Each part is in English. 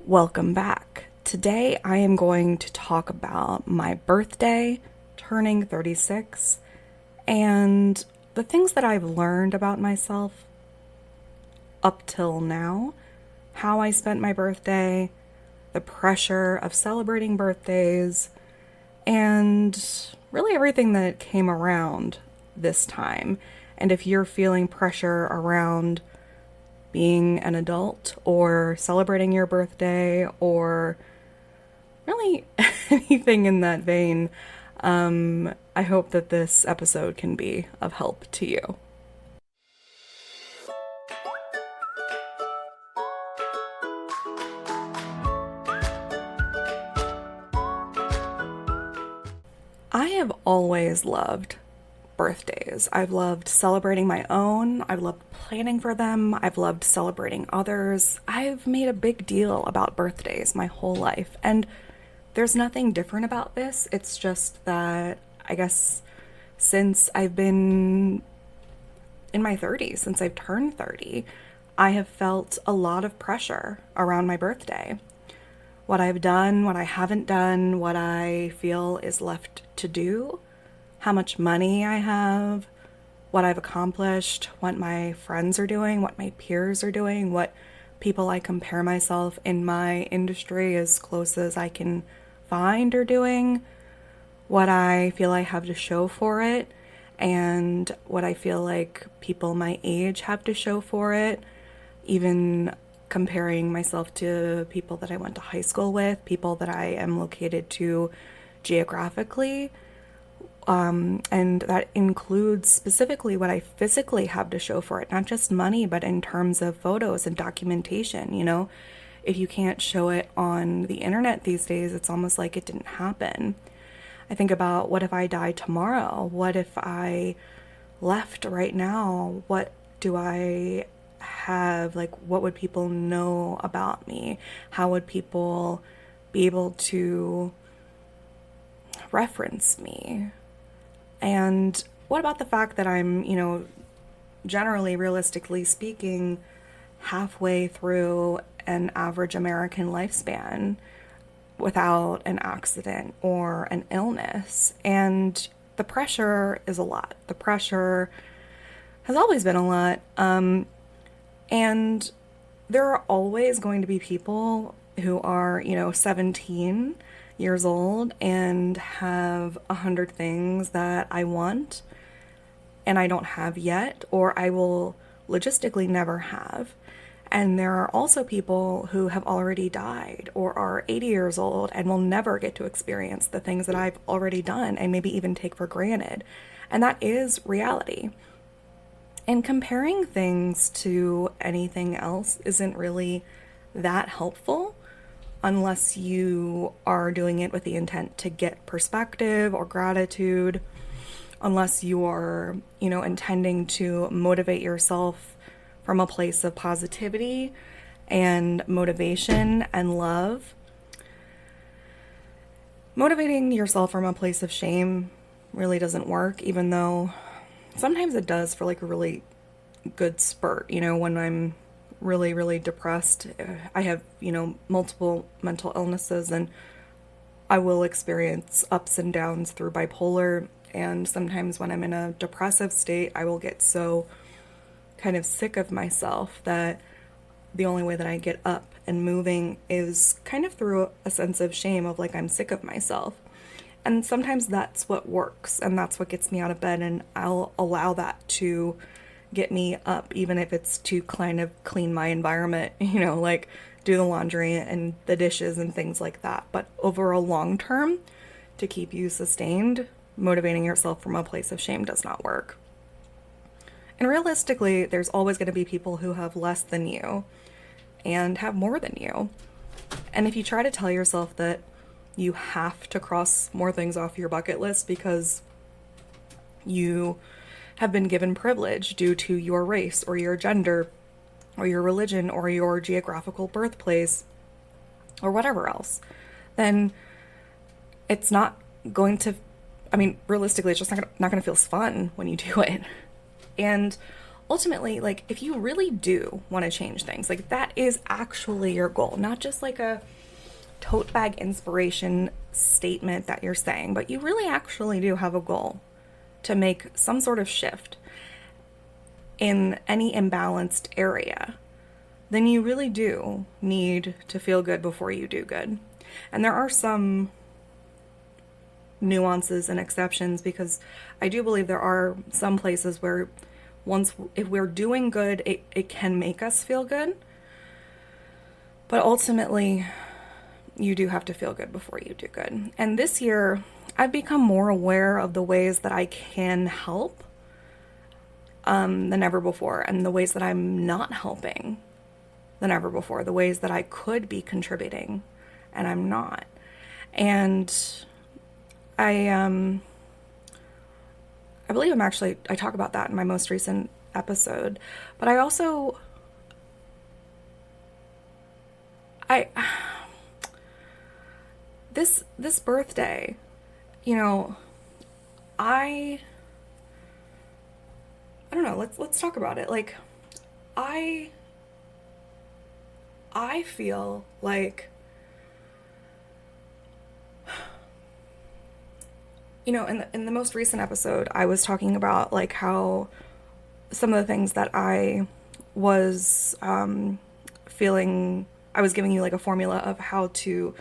Welcome back. Today I am going to talk about my birthday, turning 36, and the things that I've learned about myself up till now, how I spent my birthday, the pressure of celebrating birthdays, and really everything that came around this time. And if you're feeling pressure around being an adult or celebrating your birthday or really anything in that vein, I hope that this episode can be of help to you. I have always loved birthdays. I've loved celebrating my own. I've loved planning for them. I've loved celebrating others. I've made a big deal about birthdays my whole life. And there's nothing different about this. It's just that I guess since I've been in my 30s, since I've turned 30, I have felt a lot of pressure around my birthday. What I've done, what I haven't done, what I feel is left to do, how much money I have, what I've accomplished, what my friends are doing, what my peers are doing, what people I compare myself in my industry as close as I can find are doing, what I feel I have to show for it, and what I feel like people my age have to show for it, even comparing myself to people that I went to high school with, people that I am located to geographically. And that includes specifically what I physically have to show for it, not just money, but in terms of photos and documentation. If you can't show it on the internet these days, it's almost like it didn't happen. I think about, what if I die tomorrow? What if I left right now? What do I have? Like, what would people know about me? How would people be able to reference me? And what about the fact that I'm, generally, realistically speaking, halfway through an average American lifespan without an accident or an illness? And the pressure is a lot. The pressure has always been a lot. And there are always going to be people who are, 17 years old and have 100 things that I want and I don't have yet, or I will logistically never have. And there are also people who have already died or are 80 years old and will never get to experience the things that I've already done and maybe even take for granted. And that is reality. And comparing things to anything else isn't really that helpful unless you are doing it with the intent to get perspective or gratitude, unless you are, intending to motivate yourself from a place of positivity and motivation and love. Motivating yourself from a place of shame really doesn't work, even though sometimes it does for like a really good spurt, when I'm really, really depressed. I have, multiple mental illnesses, and I will experience ups and downs through bipolar. And sometimes when I'm in a depressive state, I will get so kind of sick of myself that the only way that I get up and moving is kind of through a sense of shame of like, I'm sick of myself. And sometimes that's what works, and that's what gets me out of bed, and I'll allow that to get me up, even if it's to kind of clean my environment, like do the laundry and the dishes and things like that. But over a long term, to keep you sustained, motivating yourself from a place of shame does not work. And realistically, there's always going to be people who have less than you and have more than you. And if you try to tell yourself that you have to cross more things off your bucket list because you have been given privilege due to your race or your gender or your religion or your geographical birthplace or whatever else, then it's not going to, realistically, it's just not going to feel fun when you do it. And ultimately, like, if you really do want to change things, like, that is actually your goal, not just like a tote bag inspiration statement that you're saying, but you really actually do have a goal to make some sort of shift in any imbalanced area, then you really do need to feel good before you do good. And there are some nuances and exceptions, because I do believe there are some places where if we're doing good, it can make us feel good. But ultimately, you do have to feel good before you do good. And this year, I've become more aware of the ways that I can help than ever before, and the ways that I'm not helping than ever before, the ways that I could be contributing and I'm not. And I believe I talk about that in my most recent episode, but I also, I, this birthday, you know, I don't know, let's talk about it. Like, I feel like, you know, in the most recent episode, I was talking about like how some of the things that I was feeling, I was giving you like a formula of how to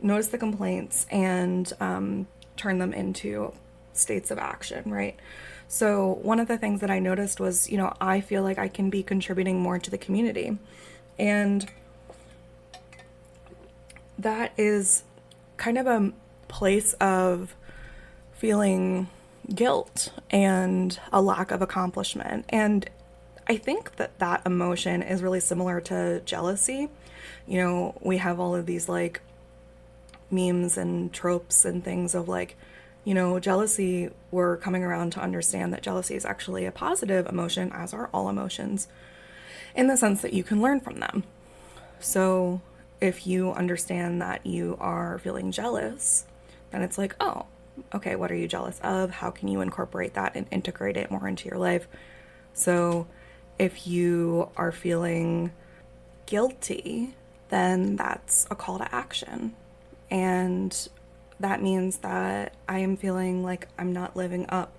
notice the complaints and turn them into states of action, right? So one of the things that I noticed was, you know, I feel like I can be contributing more to the community. And that is kind of a place of feeling guilt and a lack of accomplishment. And I think that that emotion is really similar to jealousy. You know, we have all of these like memes and tropes and things of like, you know, jealousy, we're coming around to understand that jealousy is actually a positive emotion, as are all emotions, in the sense that you can learn from them. So if you understand that you are feeling jealous, then it's like, oh, okay, what are you jealous of? How can you incorporate that and integrate it more into your life? So if you are feeling guilty, then that's a call to action. And that means that I am feeling like I'm not living up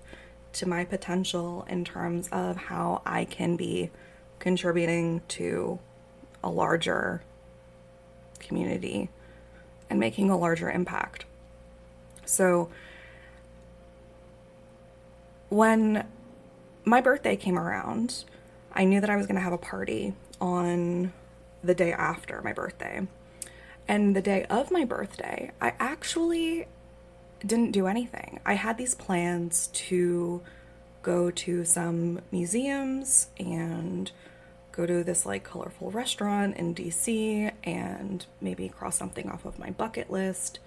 to my potential in terms of how I can be contributing to a larger community and making a larger impact. So when my birthday came around, I knew that I was going to have a party on the day after my birthday. And the day of my birthday, I actually didn't do anything. I had these plans to go to some museums and go to this like colorful restaurant in DC and maybe cross something off of my bucket list.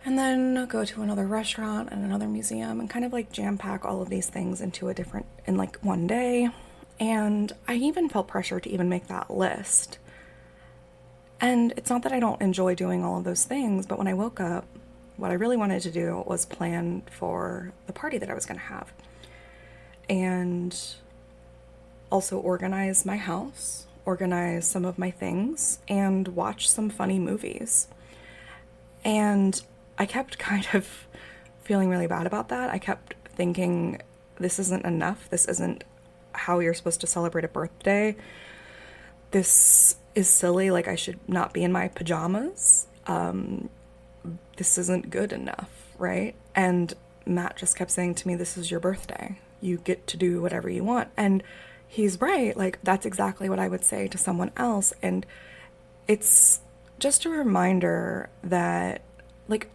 And then go to another restaurant and another museum and kind of like jam pack all of these things in like one day. And I even felt pressure to even make that list. And it's not that I don't enjoy doing all of those things, but when I woke up, what I really wanted to do was plan for the party that I was going to have. And also organize my house, organize some of my things, and watch some funny movies. And I kept kind of feeling really bad about that. I kept thinking, this isn't enough. This isn't how you're supposed to celebrate a birthday. This is silly. Like, I should not be in my pajamas. This isn't good enough, right? And Matt just kept saying to me, this is your birthday. You get to do whatever you want. And he's right. Like, that's exactly what I would say to someone else. And it's just a reminder that, like,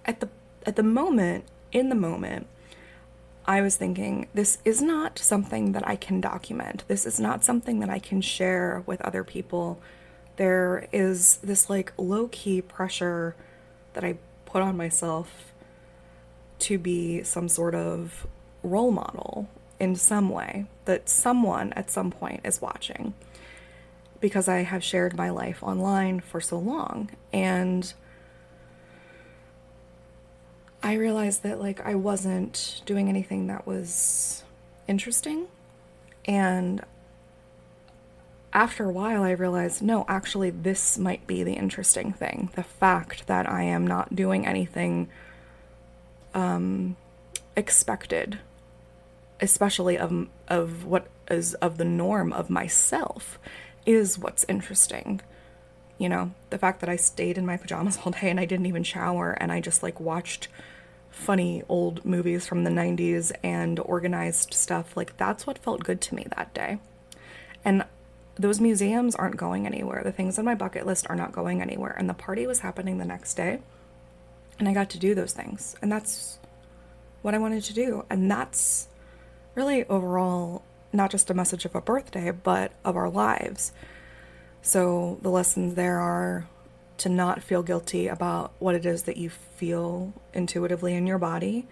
at the moment, in the moment, I was thinking, this is not something that I can document. This is not something that I can share with other people. There is this like low-key pressure that I put on myself to be some sort of role model in some way, that someone at some point is watching, because I have shared my life online for so long. And I realized that like I wasn't doing anything that was interesting, And after a while, I realized, no, actually, this might be the interesting thing. The fact that I am not doing anything expected, especially of what is of the norm of myself, is what's interesting. You know, the fact that I stayed in my pajamas all day and I didn't even shower and I just like watched funny old movies from the 90s and organized stuff, like that's what felt good to me that day. And those museums aren't going anywhere. The things on my bucket list are not going anywhere. And the party was happening the next day. And I got to do those things. And that's what I wanted to do. And that's really overall not just a message of a birthday, but of our lives. So the lessons there are to not feel guilty about what it is that you feel intuitively in your body,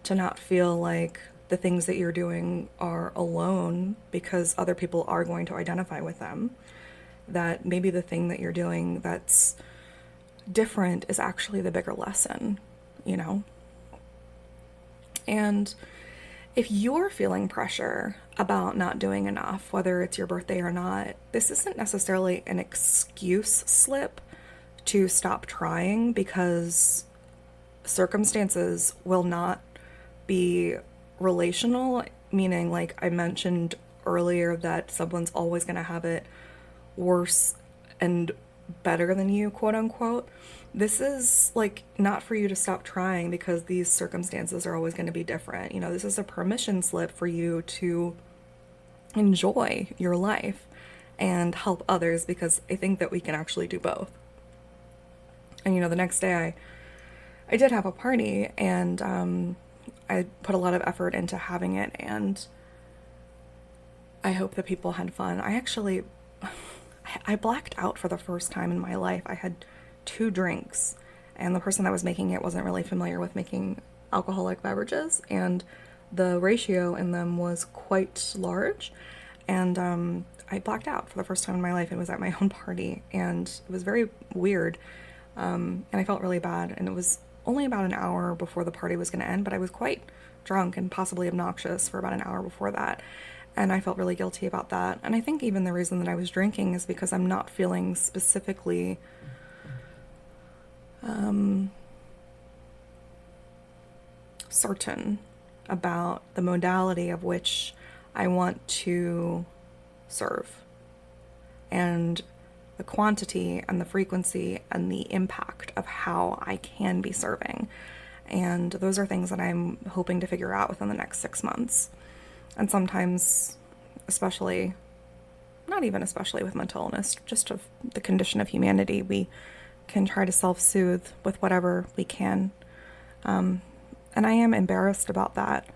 to not feel like the things that you're doing are alone because other people are going to identify with them, that maybe the thing that you're doing that's different is actually the bigger lesson, you know? And if you're feeling pressure about not doing enough, whether it's your birthday or not, this isn't necessarily an excuse slip to stop trying, because circumstances will not be relational, meaning like I mentioned earlier that someone's always going to have it worse and better than you, quote unquote. This is like not for you to stop trying because these circumstances are always going to be different. You know, this is a permission slip for you to enjoy your life and help others, because I think that we can actually do both. And you know, the next day I did have a party, and I put a lot of effort into having it, and I hope that people had fun. I blacked out for the first time in my life. I had 2 drinks, and the person that was making it wasn't really familiar with making alcoholic beverages, and the ratio in them was quite large, and I blacked out for the first time in my life. It was at my own party, and it was very weird, and I felt really bad, and it was only about an hour before the party was going to end, but I was quite drunk and possibly obnoxious for about an hour before that, and I felt really guilty about that. And I think even the reason that I was drinking is because I'm not feeling specifically certain about the modality of which I want to serve, and the quantity and the frequency and the impact of how I can be serving. And those are things that I'm hoping to figure out within the next 6 months. And sometimes, especially, not even especially with mental illness, just of the condition of humanity, we can try to self-soothe with whatever we can. And I am embarrassed about that,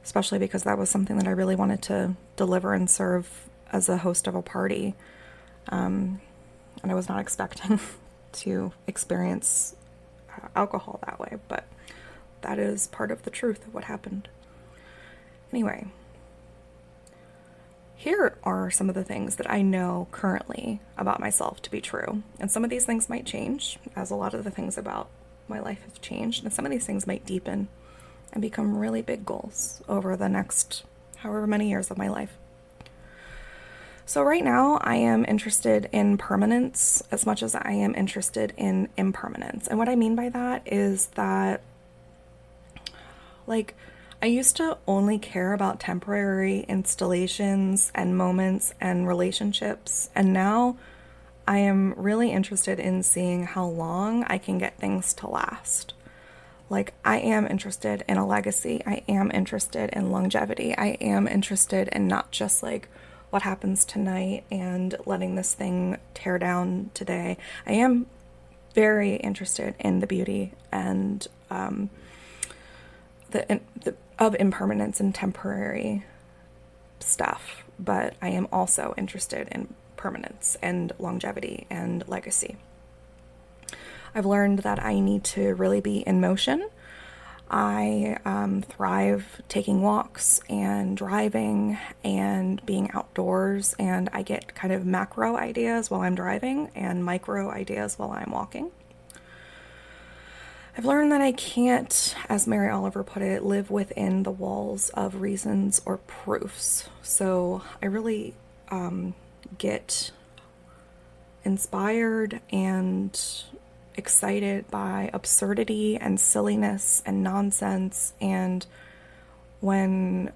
especially because that was something that I really wanted to deliver and serve as a host of a party. And I was not expecting to experience alcohol that way, but that is part of the truth of what happened. Anyway, here are some of the things that I know currently about myself to be true. And some of these things might change, as a lot of the things about my life have changed, and some of these things might deepen and become really big goals over the next however many years of my life. So right now, I am interested in permanence as much as I am interested in impermanence. And what I mean by that is that, like, I used to only care about temporary installations and moments and relationships, and now I am really interested in seeing how long I can get things to last. Like, I am interested in a legacy. I am interested in longevity. I am interested in not just like what happens tonight and letting this thing tear down today. I am very interested in the beauty and of impermanence and temporary stuff, but I am also interested in permanence and longevity and legacy. I've learned that I need to really be in motion. I thrive taking walks and driving and being outdoors, and I get kind of macro ideas while I'm driving and micro ideas while I'm walking. I've learned that I can't, as Mary Oliver put it, live within the walls of reasons or proofs. So I really get inspired and excited by absurdity and silliness and nonsense. And when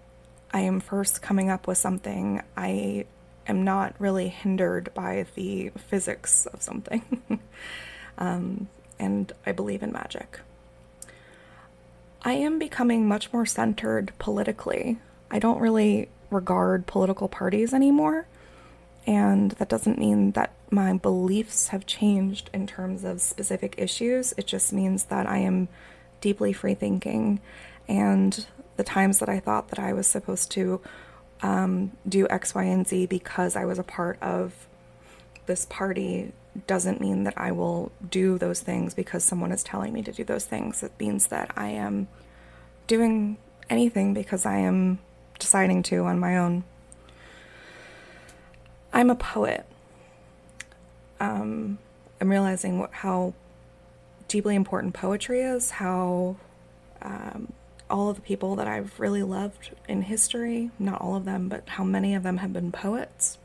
I am first coming up with something, I am not really hindered by the physics of something. And I believe in magic. I am becoming much more centered politically. I don't really regard political parties anymore. And that doesn't mean that my beliefs have changed in terms of specific issues. It just means that I am deeply free thinking. And the times that I thought that I was supposed to do X, Y, and Z because I was a part of this party doesn't mean that I will do those things because someone is telling me to do those things. It means that I am doing anything because I am deciding to on my own. I'm a poet. I'm realizing how deeply important poetry is, how all of the people that I've really loved in history, not all of them, but how many of them have been poets,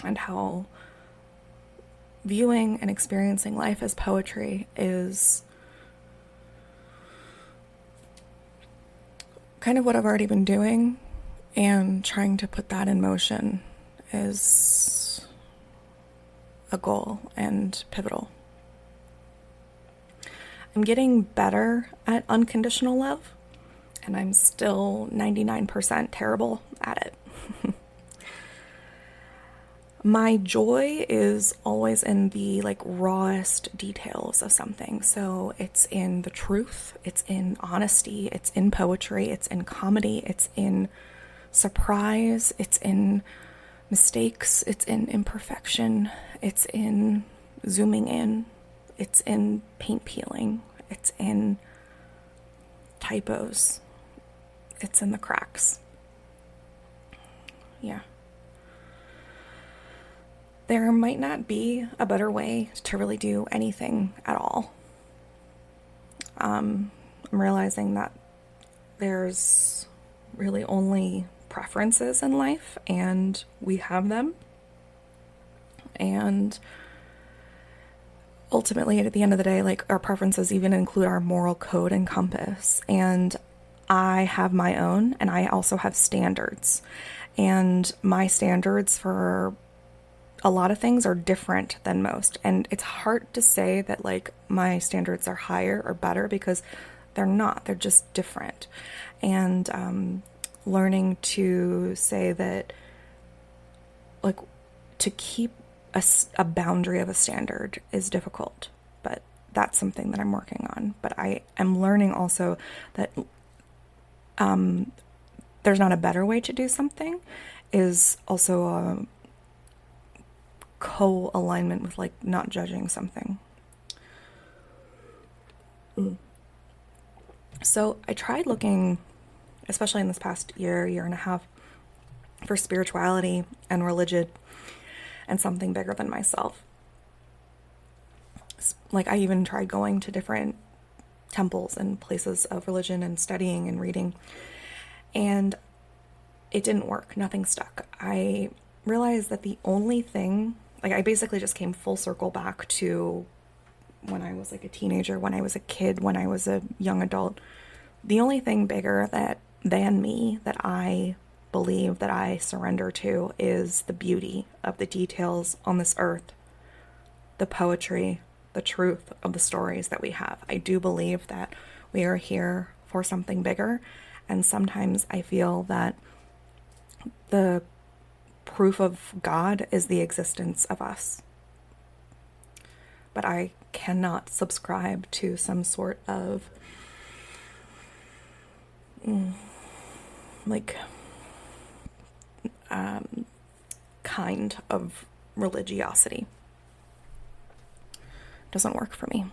and how viewing and experiencing life as poetry is kind of what I've already been doing, and trying to put that in motion is a goal and pivotal. I'm getting better at unconditional love, and I'm still 99% terrible at it. My joy is always in the rawest details of something. So it's in the truth, it's in honesty, it's in poetry, it's in comedy, it's in surprise, it's in mistakes, it's in imperfection, it's in zooming in, it's in paint peeling, it's in typos, it's in the cracks. Yeah. There might not be a better way to really do anything at all. I'm realizing that there's really only preferences in life, and we have them. And ultimately, at the end of the day, our preferences even include our moral code and compass. And I have my own, and I also have standards. And my standards for a lot of things are different than most. And it's hard to say that my standards are higher or better because they're not. They're just different. And learning to say that to keep a boundary of a standard is difficult, but that's something that I'm working on. But I am learning also that there's not a better way to do something is also a co-alignment with not judging something. So I tried looking, especially in this past year and a half, for spirituality and religion and something bigger than myself. I even tried going to different temples and places of religion and studying and reading, and it didn't work. Nothing stuck. I realized that the only thing, I basically just came full circle back to when I was a teenager, when I was a kid, when I was a young adult. The only thing bigger than me that I believe that I surrender to is the beauty of the details on this earth, the poetry, the truth of the stories that we have. I do believe that we are here for something bigger, and sometimes I feel that the proof of God is the existence of us. But I cannot subscribe to some sort of kind of religiosity. Doesn't work for me.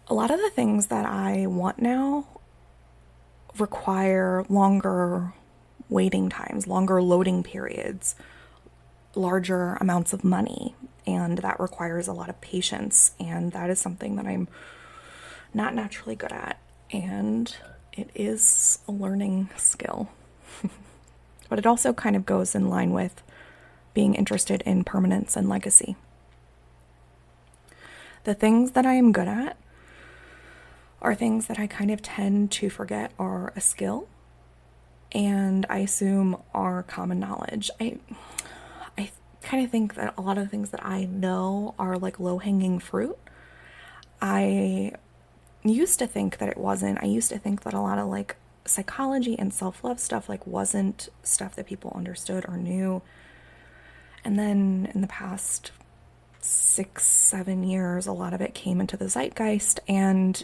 A lot of the things that I want now require longer waiting times, longer loading periods, larger amounts of money. and that requires a lot of patience, and that is something that I'm not naturally good at, and it is a learning skill. But it also kind of goes in line with being interested in permanence and legacy. The things that I am good at are things that I kind of tend to forget are a skill, and I assume are common knowledge. I kind of think that a lot of the things that I know are like low-hanging fruit. I used to think that it wasn't. I used to think that a lot of like psychology and self-love stuff like wasn't stuff that people understood or knew. And then in the past 6, 7 years, a lot of it came into the zeitgeist, and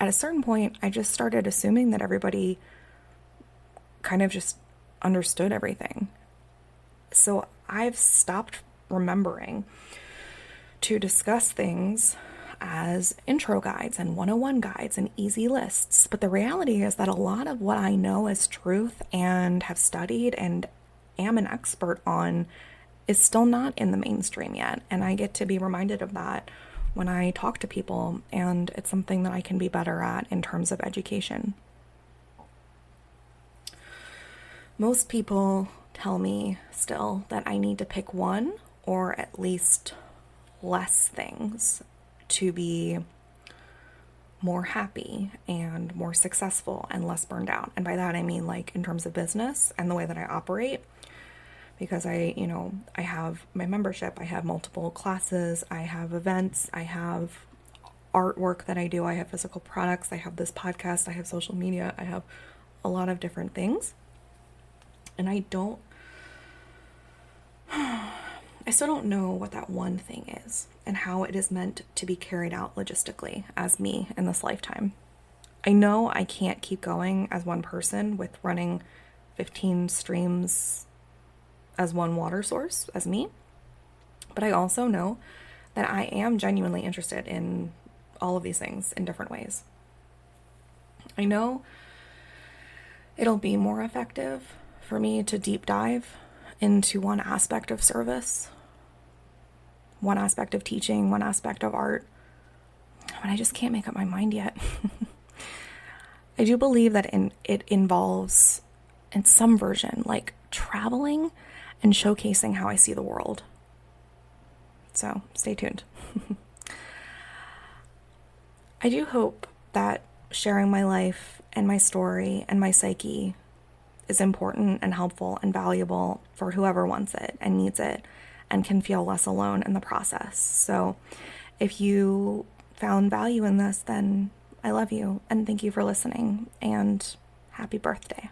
at a certain point, I just started assuming that everybody kind of just understood everything. So I've stopped remembering to discuss things as intro guides and 101 guides and easy lists. But the reality is that a lot of what I know as truth and have studied and am an expert on is still not in the mainstream yet. And I get to be reminded of that when I talk to people, and it's something that I can be better at in terms of education. Most people tell me still that I need to pick one or at least less things to be more happy and more successful and less burned out. And by that I mean like in terms of business and the way that I operate, because I have my membership, I have multiple classes, I have events, I have artwork that I do, I have physical products, I have this podcast, I have social media, I have a lot of different things. And I still don't know what that one thing is and how it is meant to be carried out logistically as me in this lifetime. I know I can't keep going as one person with running 15 streams as one water source as me, but I also know that I am genuinely interested in all of these things in different ways. I know it'll be more effective for me to deep dive into one aspect of service, one aspect of teaching, one aspect of art, but I just can't make up my mind yet. I do believe that it involves, in some version, like traveling and showcasing how I see the world. So stay tuned. I do hope that sharing my life and my story and my psyche is important and helpful and valuable for whoever wants it and needs it and can feel less alone in the process. So if you found value in this, then I love you and thank you for listening, and happy birthday.